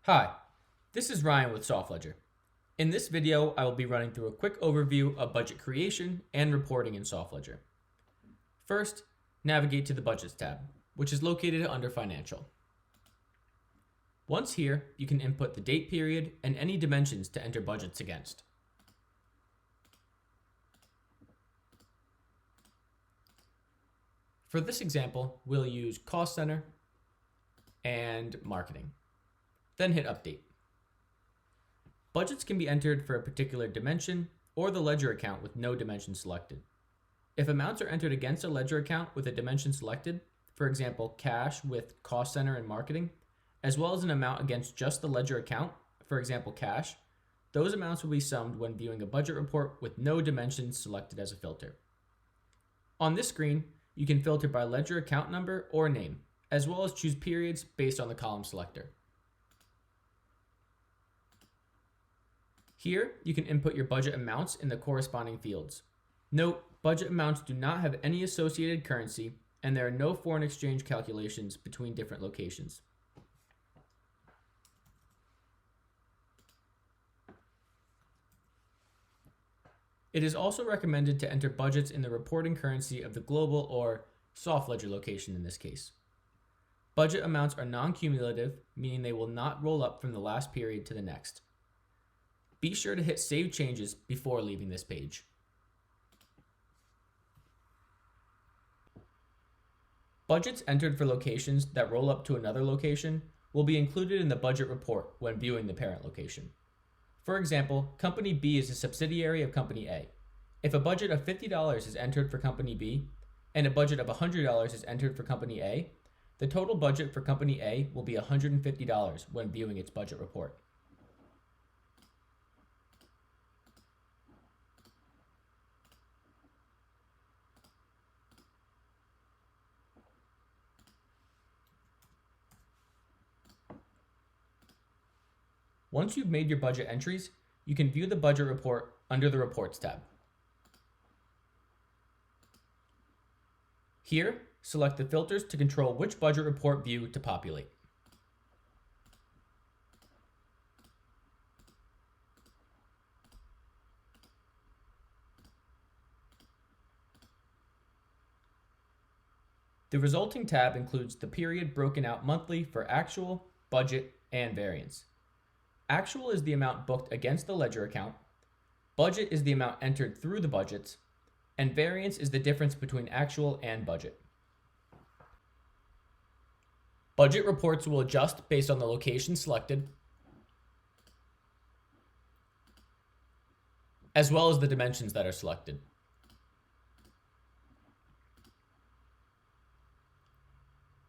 Hi, this is Ryan with SoftLedger. In this video, I will be running through a quick overview of budget creation and reporting in SoftLedger. First, navigate to the Budgets tab, which is located under Financial. Once here, you can input the date period and any dimensions to enter budgets against. For this example, we'll use Cost Center and Marketing. Then hit Update. Budgets can be entered for a particular dimension or the ledger account with no dimension selected. If amounts are entered against a ledger account with a dimension selected, for example, cash with Cost Center and Marketing, as well as an amount against just the ledger account, for example, cash, those amounts will be summed when viewing a budget report with no dimensions selected as a filter. On this screen, you can filter by ledger account number or name, as well as choose periods based on the column selector. Here, you can input your budget amounts in the corresponding fields. Note, budget amounts do not have any associated currency, and there are no foreign exchange calculations between different locations. It is also recommended to enter budgets in the reporting currency of the global or SoftLedger location in this case. Budget amounts are non-cumulative, meaning they will not roll up from the last period to the next. Be sure to hit Save Changes before leaving this page. Budgets entered for locations that roll up to another location will be included in the budget report when viewing the parent location. For example, Company B is a subsidiary of Company A. If a budget of $50 is entered for Company B and a budget of $100 is entered for Company A, the total budget for Company A will be $150 when viewing its budget report. Once you've made your budget entries, you can view the budget report under the Reports tab. Here, select the filters to control which budget report view to populate. The resulting tab includes the period broken out monthly for actual, budget, and variance. Actual is the amount booked against the ledger account, budget is the amount entered through the budgets, and variance is the difference between actual and budget. Budget reports will adjust based on the location selected, as well as the dimensions that are selected.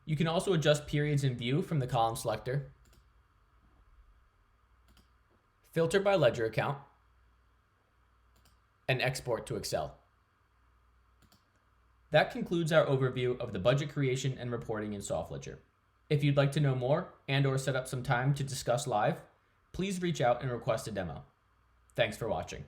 You can also adjust periods in view from the column selector, filter by ledger account, and export to Excel. That concludes our overview of the budget creation and reporting in SoftLedger. If you'd like to know more and/or set up some time to discuss live, please reach out and request a demo. Thanks for watching.